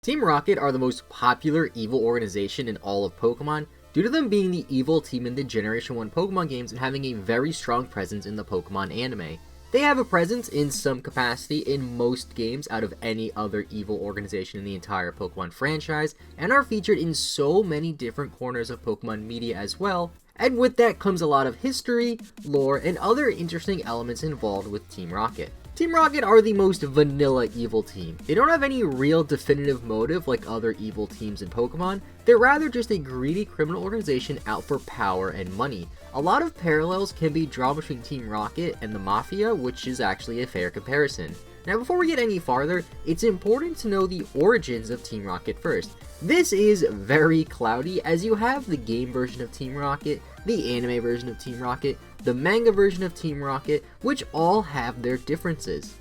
Team Rocket are the most popular evil organization in all of Pokemon, due to them being the evil team in the Generation 1 Pokemon games and having a very strong presence in the Pokemon anime. They have a presence in some capacity in most games out of any other evil organization in the entire Pokemon franchise, and are featured in so many different corners of Pokemon media as well, and with that comes a lot of history, lore, and other interesting elements involved with Team Rocket. Team Rocket are the most vanilla evil team. They don't have any real definitive motive like other evil teams in Pokemon, they're rather just a greedy criminal organization out for power and money. A lot of parallels can be drawn between Team Rocket and the Mafia, which is actually a fair comparison. Now before we get any farther, it's important to know the origins of Team Rocket first. This is very cloudy, as you have the game version of Team Rocket, the anime version of Team Rocket, the manga version of Team Rocket, which all have their differences.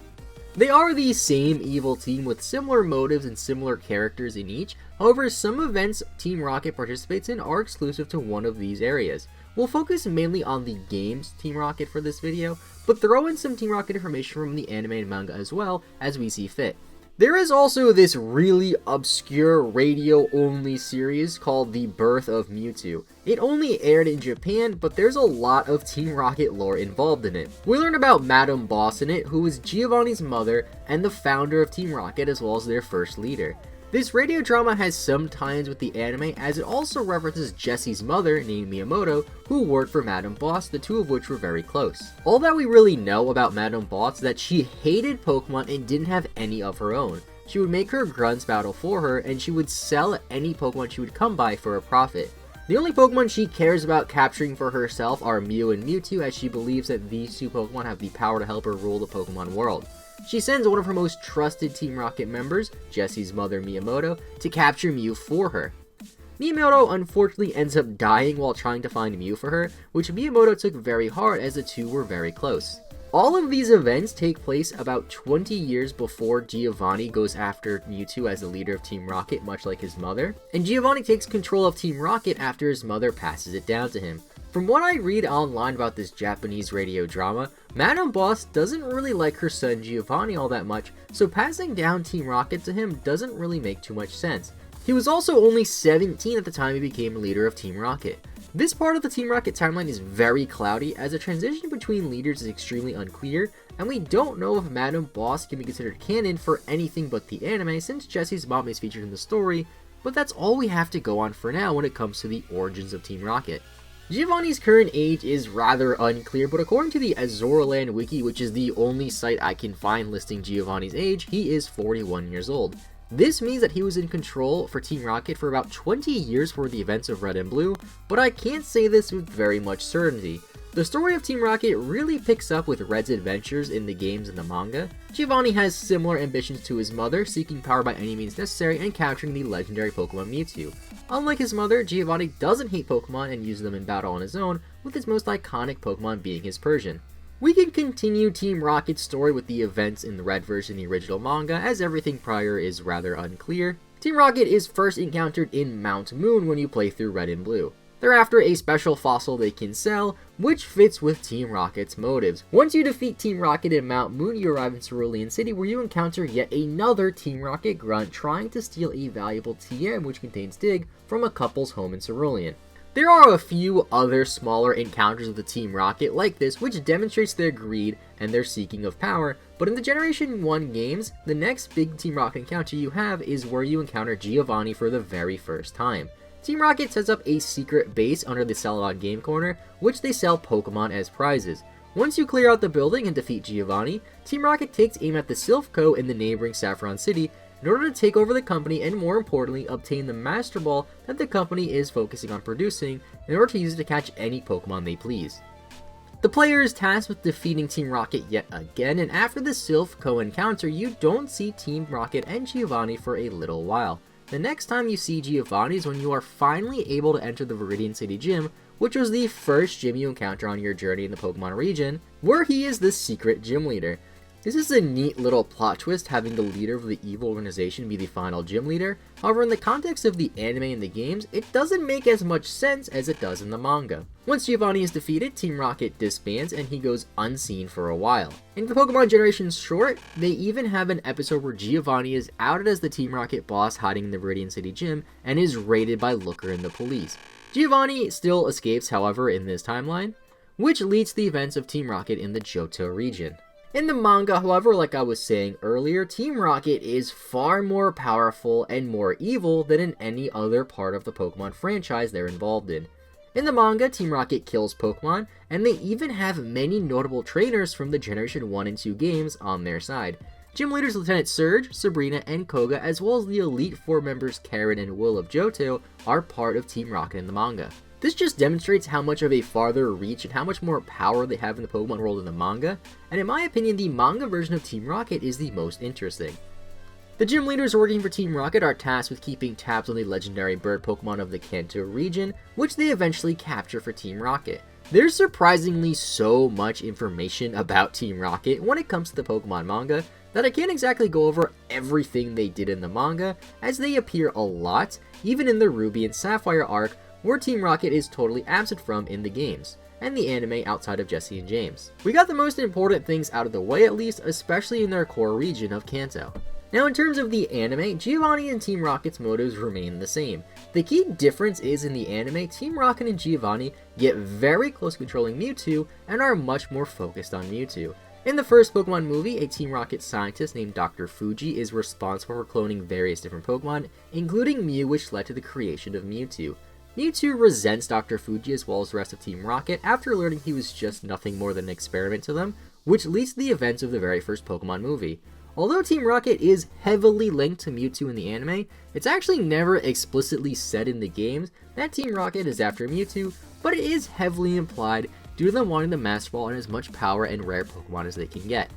They are the same evil team with similar motives and similar characters in each, however some events Team Rocket participates in are exclusive to one of these areas. We'll focus mainly on the games Team Rocket for this video, but throw in some Team Rocket information from the anime and manga as well as we see fit. There is also this really obscure radio-only series called The Birth of Mewtwo. It only aired in Japan, but there's a lot of Team Rocket lore involved in it. We learn about Madame Boss in it, who is Giovanni's mother and the founder of Team Rocket as well as their first leader. This radio drama has some ties with the anime, as it also references Jessie's mother, named Miyamoto, who worked for Madame Boss, the two of which were very close. All that we really know about Madame Boss is that she hated Pokemon and didn't have any of her own. She would make her grunts battle for her, and she would sell any Pokemon she would come by for a profit. The only Pokemon she cares about capturing for herself are Mew and Mewtwo, as she believes that these two Pokemon have the power to help her rule the Pokemon world. She sends one of her most trusted Team Rocket members, Jessie's mother Miyamoto, to capture Mew for her. Miyamoto unfortunately ends up dying while trying to find Mew for her, which Miyamoto took very hard as the two were very close. All of these events take place about 20 years before Giovanni goes after Mewtwo as the leader of Team Rocket, much like his mother, and Giovanni takes control of Team Rocket after his mother passes it down to him. From what I read online about this Japanese radio drama, Madame Boss doesn't really like her son Giovanni all that much, so passing down Team Rocket to him doesn't really make too much sense. He was also only 17 at the time he became leader of Team Rocket. This part of the Team Rocket timeline is very cloudy, as the transition between leaders is extremely unclear, and we don't know if Madame Boss can be considered canon for anything but the anime, since Jessie's mom is featured in the story, but that's all we have to go on for now when it comes to the origins of Team Rocket. Giovanni's current age is rather unclear, but according to the Azorland wiki, which is the only site I can find listing Giovanni's age, he is 41 years old. This means that he was in control for Team Rocket for about 20 years for the events of Red and Blue, but I can't say this with very much certainty. The story of Team Rocket really picks up with Red's adventures in the games and the manga. Giovanni has similar ambitions to his mother, seeking power by any means necessary and capturing the legendary Pokemon Mewtwo. Unlike his mother, Giovanni doesn't hate Pokemon and uses them in battle on his own, with his most iconic Pokemon being his Persian. We can continue Team Rocket's story with the events in the Red version of the original manga, as everything prior is rather unclear. Team Rocket is first encountered in Mount Moon when you play through Red and Blue. They're after a special fossil they can sell, which fits with Team Rocket's motives. Once you defeat Team Rocket in Mount Moon, you arrive in Cerulean City, where you encounter yet another Team Rocket grunt trying to steal a valuable TM, which contains Dig, from a couple's home in Cerulean. There are a few other smaller encounters of the Team Rocket like this, which demonstrates their greed and their seeking of power, but in the Generation 1 games, the next big Team Rocket encounter you have is where you encounter Giovanni for the very first time. Team Rocket sets up a secret base under the Celadon Game Corner, which they sell Pokemon as prizes. Once you clear out the building and defeat Giovanni, Team Rocket takes aim at the Silph Co in the neighboring Saffron City in order to take over the company and, more importantly, obtain the Master Ball that the company is focusing on producing in order to use it to catch any Pokemon they please. The player is tasked with defeating Team Rocket yet again, and after the Silph Co encounter, you don't see Team Rocket and Giovanni for a little while. The next time you see Giovanni is when you are finally able to enter the Viridian City Gym, which was the first gym you encounter on your journey in the Pokemon region, where he is the secret gym leader. This is a neat little plot twist, having the leader of the evil organization be the final gym leader. However, in the context of the anime and the games, it doesn't make as much sense as it does in the manga. Once Giovanni is defeated, Team Rocket disbands and he goes unseen for a while. In the Pokemon Generation short, they even have an episode where Giovanni is outed as the Team Rocket boss hiding in the Viridian City gym and is raided by Looker and the police. Giovanni still escapes, however, in this timeline, which leads to the events of Team Rocket in the Johto region. In the manga, however, like I was saying earlier, Team Rocket is far more powerful and more evil than in any other part of the Pokemon franchise they're involved in. In the manga, Team Rocket kills Pokemon, and they even have many notable trainers from the Generation 1 and 2 games on their side. Gym leaders Lieutenant Surge, Sabrina, and Koga, as well as the Elite Four members Karen and Will of Johto, are part of Team Rocket in the manga. This just demonstrates how much of a farther reach and how much more power they have in the Pokemon world in the manga, and in my opinion, the manga version of Team Rocket is the most interesting. The gym leaders working for Team Rocket are tasked with keeping tabs on the legendary bird Pokemon of the Kanto region, which they eventually capture for Team Rocket. There's surprisingly so much information about Team Rocket when it comes to the Pokemon manga that I can't exactly go over everything they did in the manga, as they appear a lot, even in the Ruby and Sapphire arc, where Team Rocket is totally absent from in the games, and the anime outside of Jessie and James. We got the most important things out of the way at least, especially in their core region of Kanto. Now in terms of the anime, Giovanni and Team Rocket's motives remain the same. The key difference is in the anime, Team Rocket and Giovanni get very close to controlling Mewtwo and are much more focused on Mewtwo. In the first Pokemon movie, a Team Rocket scientist named Dr. Fuji is responsible for cloning various different Pokemon, including Mew, which led to the creation of Mewtwo. Mewtwo resents Dr. Fuji as well as the rest of Team Rocket after learning he was just nothing more than an experiment to them, which leads to the events of the very first Pokemon movie. Although Team Rocket is heavily linked to Mewtwo in the anime, it's actually never explicitly said in the games that Team Rocket is after Mewtwo, but it is heavily implied due to them wanting the Master Ball and as much power and rare Pokemon as they can get.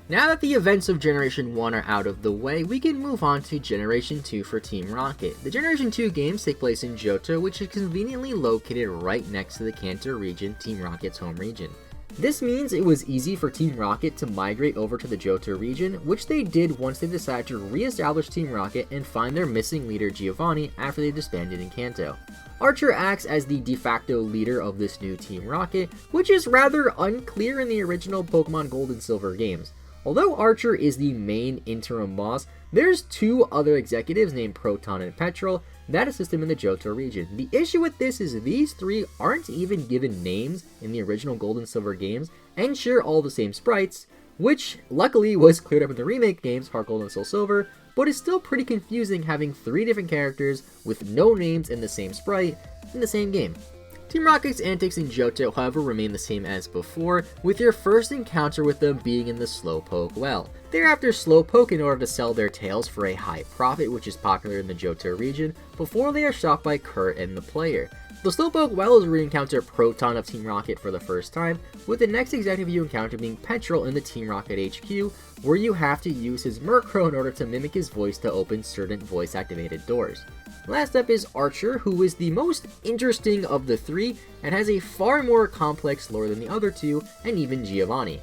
Now that the events of Generation 1 are out of the way, we can move on to Generation 2 for Team Rocket. The Generation 2 games take place in Johto, which is conveniently located right next to the Kanto region, Team Rocket's home region. This means it was easy for Team Rocket to migrate over to the Johto region, which they did once they decided to re-establish Team Rocket and find their missing leader Giovanni after they disbanded in Kanto. Archer acts as the de facto leader of this new Team Rocket, which is rather unclear in the original Pokemon Gold and Silver games. Although Archer is the main interim boss, there's two other executives named Proton and Petrol that assist him in the Johto region. The issue with this is these three aren't even given names in the original Gold and Silver games and share all the same sprites, which luckily was cleared up in the remake games Heart Gold and Soul Silver, but is still pretty confusing having three different characters with no names in the same sprite in the same game. Team Rocket's antics in Johto, however, remain the same as before, with your first encounter with them being in the Slowpoke well. They're after Slowpoke in order to sell their tails for a high profit, which is popular in the Johto region, before they are shot by Kurt and the player. The Slowpoke well is where you encounter Proton of Team Rocket for the first time, with the next executive you encounter being Petrol in the Team Rocket HQ, where you have to use his Murkrow in order to mimic his voice to open certain voice-activated doors. Last up is Archer, who is the most interesting of the three and has a far more complex lore than the other two, and even Giovanni.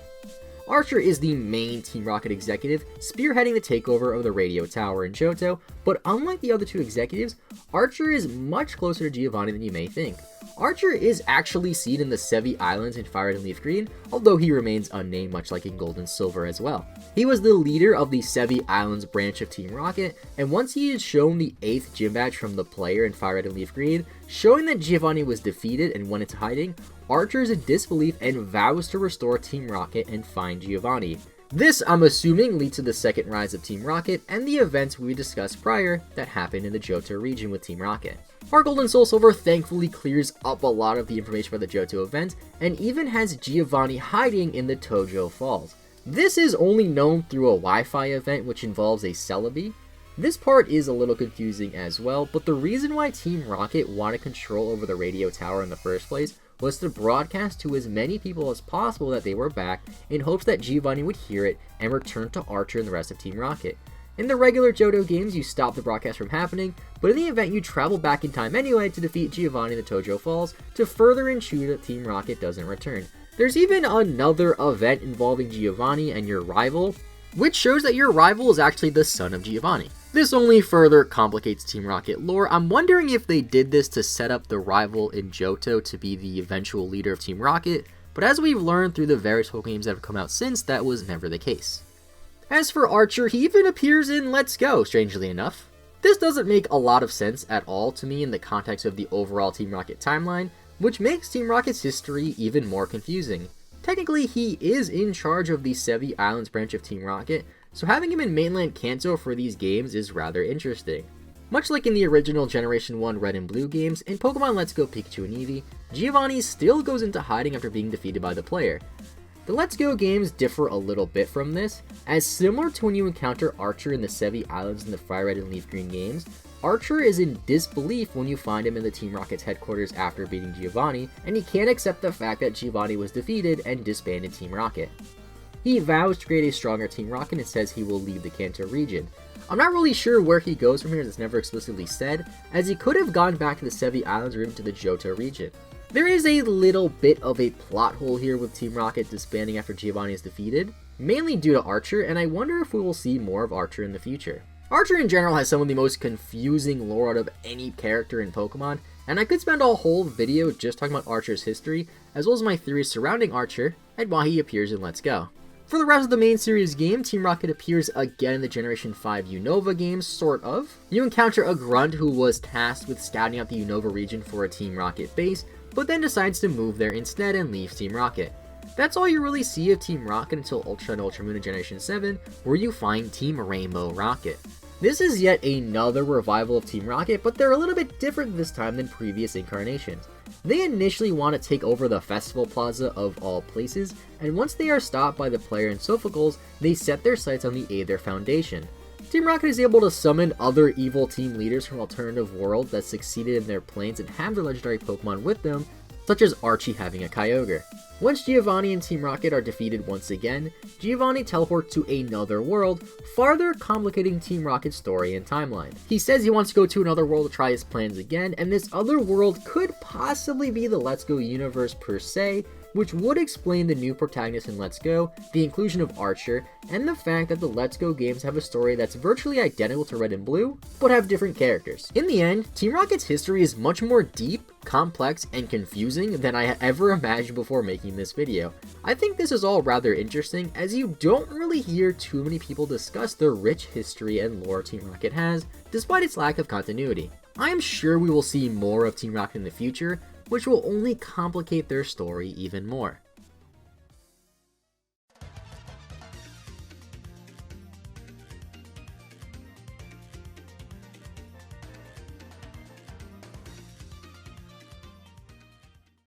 Archer is the main Team Rocket executive, spearheading the takeover of the radio tower in Johto, but unlike the other two executives, Archer is much closer to Giovanni than you may think. Archer is actually seen in the Sevi Islands in Fire Red and Leaf Green, although he remains unnamed much like in Gold and Silver as well. He was the leader of the Sevi Islands branch of Team Rocket, and once he had shown the 8th gym badge from the player in Fire Red and Leaf Green, showing that Giovanni was defeated and went into hiding, Archer is in disbelief and vows to restore Team Rocket and find Giovanni. This, I'm assuming, leads to the second rise of Team Rocket and the events we discussed prior that happened in the Johto region with Team Rocket. Heart Gold and Soul Silver thankfully clears up a lot of the information about the Johto event and even has Giovanni hiding in the Tojo Falls. This is only known through a Wi-Fi event which involves a Celebi. This part is a little confusing as well, but the reason why Team Rocket wanted control over the radio tower in the first place was to broadcast to as many people as possible that they were back in hopes that Giovanni would hear it and return to Archer and the rest of Team Rocket. In the regular Johto games, you stop the broadcast from happening, but in the event you travel back in time anyway to defeat Giovanni in the Tojo Falls to further ensure that Team Rocket doesn't return. There's even another event involving Giovanni and your rival, which shows that your rival is actually the son of Giovanni. This only further complicates Team Rocket lore. I'm wondering if they did this to set up the rival in Johto to be the eventual leader of Team Rocket, but as we've learned through the various Pokemon games that have come out since, that was never the case. As for Archer, he even appears in Let's Go, strangely enough. This doesn't make a lot of sense at all to me in the context of the overall Team Rocket timeline, which makes Team Rocket's history even more confusing. Technically, he is in charge of the Sevi Islands branch of Team Rocket, so having him in mainland Kanto for these games is rather interesting. Much like in the original Generation 1 Red and Blue games, in Pokemon Let's Go Pikachu and Eevee, Giovanni still goes into hiding after being defeated by the player. The Let's Go games differ a little bit from this, as similar to when you encounter Archer in the Sevi Islands in the Fire Red and Leaf Green games, Archer is in disbelief when you find him in the Team Rocket's headquarters after beating Giovanni, and he can't accept the fact that Giovanni was defeated and disbanded Team Rocket. He vows to create a stronger Team Rocket and says he will leave the Kanto region. I'm not really sure where he goes from here, as it's never explicitly said, as he could have gone back to the Sevi Islands or even to the Johto region. There is a little bit of a plot hole here with Team Rocket disbanding after Giovanni is defeated, mainly due to Archer, and I wonder if we will see more of Archer in the future. Archer in general has some of the most confusing lore out of any character in Pokemon, and I could spend a whole video just talking about Archer's history, as well as my theories surrounding Archer, and why he appears in Let's Go. For the rest of the main series game, Team Rocket appears again in the Generation 5 Unova games, sort of. You encounter a grunt who was tasked with scouting out the Unova region for a Team Rocket base, but then decides to move there instead and leave Team Rocket. That's all you really see of Team Rocket until Ultra and Ultra Moon in Generation 7, where you find Team Rainbow Rocket. This is yet another revival of Team Rocket, but they're a little bit different this time than previous incarnations. They initially want to take over the Festival Plaza of all places, and once they are stopped by the player in Sophocles, they set their sights on the Aether Foundation. Team Rocket is able to summon other evil team leaders from alternative worlds that succeeded in their plans and have their legendary Pokemon with them, such as Archie having a Kyogre. Once Giovanni and Team Rocket are defeated once again, Giovanni teleports to another world, farther complicating Team Rocket's story and timeline. He says he wants to go to another world to try his plans again, and this other world could possibly be the Let's Go universe per se, which would explain the new protagonist in Let's Go, the inclusion of Archer, and the fact that the Let's Go games have a story that's virtually identical to Red and Blue, but have different characters. In the end, Team Rocket's history is much more deep, complex, and confusing than I ever imagined before making this video. I think this is all rather interesting, as you don't really hear too many people discuss the rich history and lore Team Rocket has, despite its lack of continuity. I am sure we will see more of Team Rocket in the future, which will only complicate their story even more.